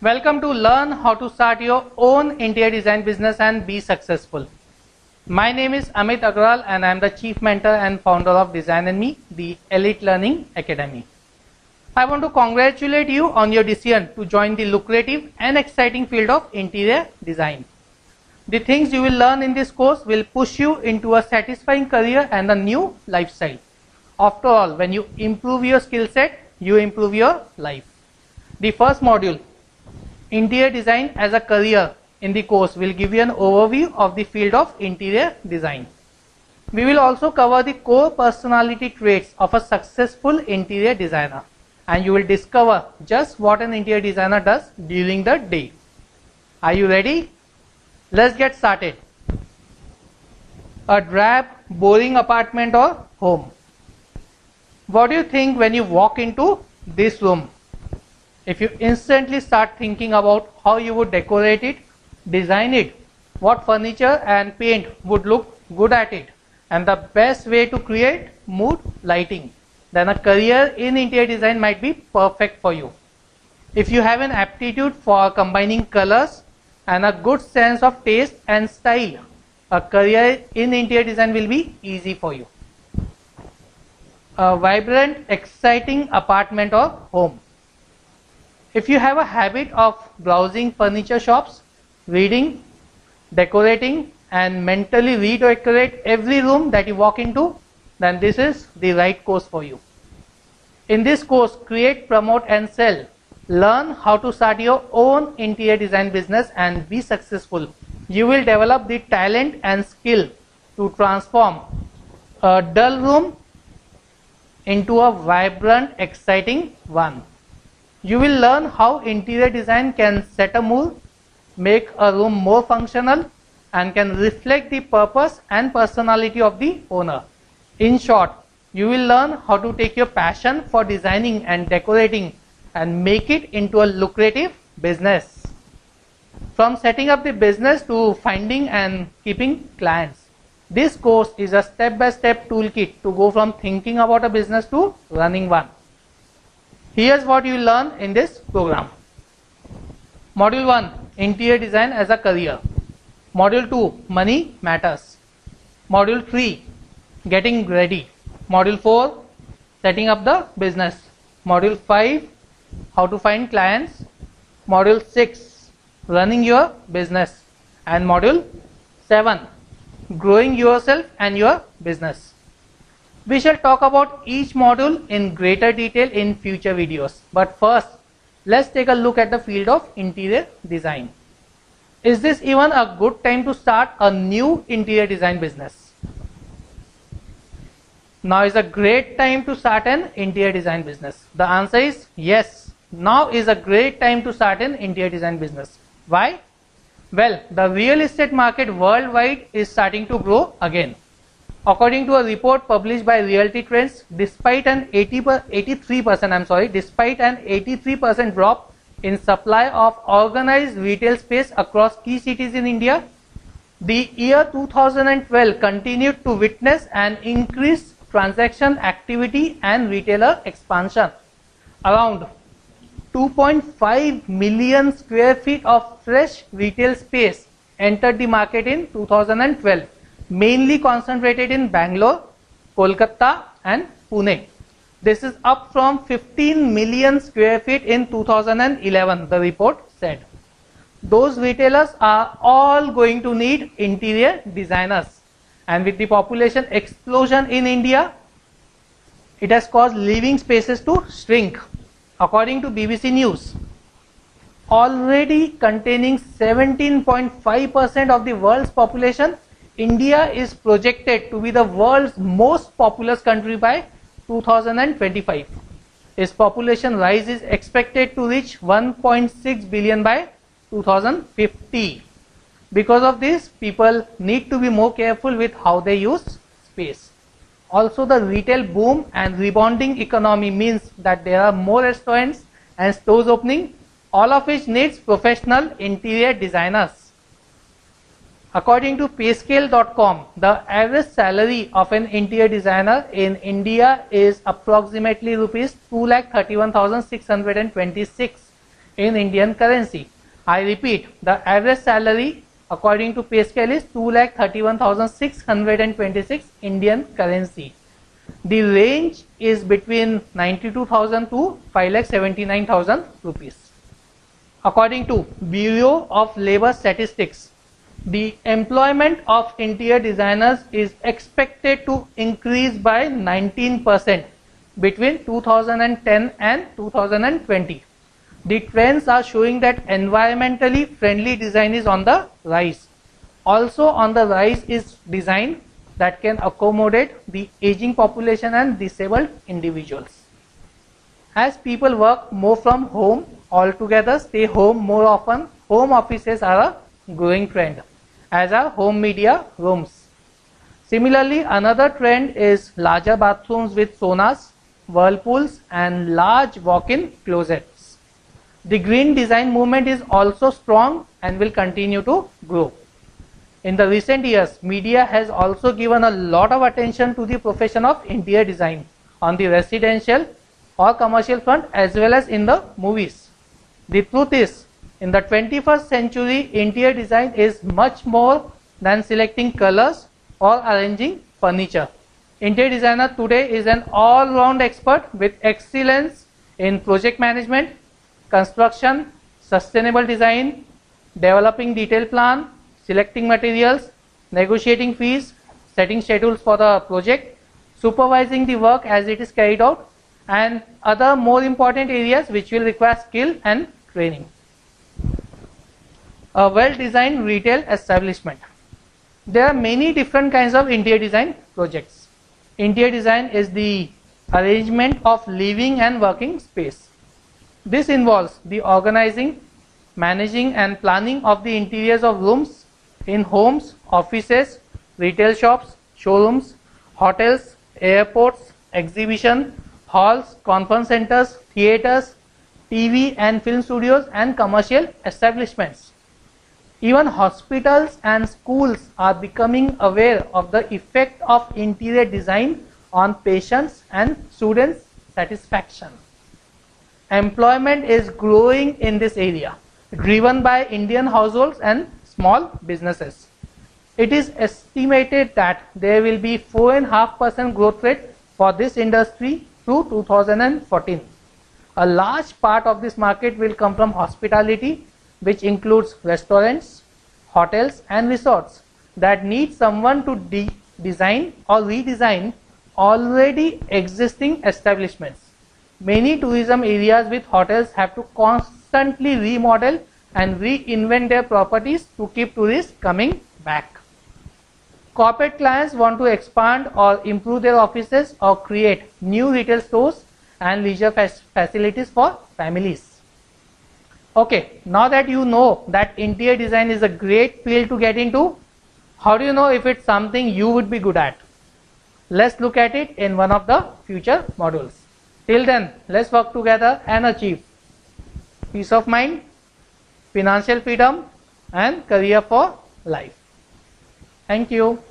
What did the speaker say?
Welcome to learn how to start your own interior design business and be successful. My name is Amit Agrawal and I am the Chief Mentor and Founder of Design and Me, the Elite Learning Academy. I want to congratulate you on your decision to join the lucrative and exciting field of interior design. The things you will learn in this course will push you into a satisfying career and a new lifestyle. After all, when you improve your skill set, you improve your life. The first module, Interior Design as a Career, in the course will give you an overview of the field of interior design. We will also cover the core personality traits of a successful interior designer, and you will discover just what an interior designer does during the day. Are you ready? Let's get started. A drab, boring apartment or home. What do you think when you walk into this room? If you instantly start thinking about how you would decorate it, design it, what furniture and paint would look good at it, and the best way to create mood lighting, then a career in interior design might be perfect for you. If you have an aptitude for combining colors and a good sense of taste and style, a career in interior design will be easy for you. A vibrant, exciting apartment or home. If you have a habit of browsing furniture shops, reading, decorating, and mentally redecorate every room that you walk into, then this is the right course for you. In this course, create, promote, and sell. Learn how to start your own interior design business and be successful. You will develop the talent and skill to transform a dull room into a vibrant, exciting one. You will learn how interior design can set a mood, make a room more functional, and can reflect the purpose and personality of the owner. In short, you will learn how to take your passion for designing and decorating and make it into a lucrative business. From setting up the business to finding and keeping clients. This course is a step-by-step toolkit to go from thinking about a business to running one. Here's what you learn in this program. Module 1, Interior Design as a Career. Module 2, Money Matters. Module 3, Getting Ready. Module 4, Setting up the Business. Module 5, How to Find Clients. Module 6, Running Your Business. And Module 7, Growing Yourself and Your Business. We shall talk about each module in greater detail in future videos. But first, let's take a look at the field of interior design. Is this even a good time to start a new interior design business? Now is a great time to start an interior design business. The answer is yes. Now is a great time to start an interior design business. Why? Well, the real estate market worldwide is starting to grow again. According to a report published by Realty Trends, despite an 83% drop in supply of organized retail space across key cities in India, the year 2012 continued to witness an increased transaction activity and retailer expansion. Around 2.5 million square feet of fresh retail space entered the market in 2012. Mainly concentrated in Bangalore, Kolkata and Pune. This is up from 15 million square feet in 2011, the report said. Those retailers are all going to need interior designers. And with the population explosion in India, it has caused living spaces to shrink. According to BBC News, already containing 17.5% of the world's population, India is projected to be the world's most populous country by 2025. Its population rise is expected to reach 1.6 billion by 2050. Because of this, people need to be more careful with how they use space. Also, the retail boom and rebounding economy means that there are more restaurants and stores opening, all of which needs professional interior designers. According to payscale.com, the average salary of an interior designer in India is approximately rupees 2,31,626 in Indian currency. I repeat, the average salary according to pay scale is 2,31,626 Indian currency. The range is between 92,000 to 5,79,000 rupees. According to Bureau of Labor Statistics, the employment of interior designers is expected to increase by 19% between 2010 and 2020. The trends are showing that environmentally friendly design is on the rise. Also on the rise is design that can accommodate the aging population and disabled individuals. As people work more from home, altogether stay home more often, home offices are a growing trend, as are home media rooms. Similarly, another trend is larger bathrooms with saunas, whirlpools and large walk-in closets. The green design movement is also strong and will continue to grow. In the recent years, media has also given a lot of attention to the profession of interior design on the residential or commercial front as well as in the movies. The truth is, in the 21st century, interior design is much more than selecting colors or arranging furniture. Interior designer today is an all-round expert with excellence in project management, construction, sustainable design, developing detailed plan, selecting materials, negotiating fees, setting schedules for the project, supervising the work as it is carried out, and other more important areas which will require skill and training. A well-designed retail establishment. There are many different kinds of interior design projects. Interior design is the arrangement of living and working space. This involves the organizing, managing and planning of the interiors of rooms in homes, offices, retail shops, showrooms, hotels, airports, exhibition halls, conference centers, theaters, TV and film studios and commercial establishments. Even hospitals and schools are becoming aware of the effect of interior design on patients and students' satisfaction. Employment is growing in this area, driven by Indian households and small businesses. It is estimated that there will be 4.5% growth rate for this industry through 2014. A large part of this market will come from hospitality, which includes restaurants, hotels and resorts that need someone to design or redesign already existing establishments. Many tourism areas with hotels have to constantly remodel and reinvent their properties to keep tourists coming back. Corporate clients want to expand or improve their offices or create new retail stores and leisure facilities for families. Okay, now that you know that interior design is a great field to get into, how do you know if it's something you would be good at? Let's look at it in one of the future modules. Till then, let's work together and achieve peace of mind, financial freedom and career for life. Thank you.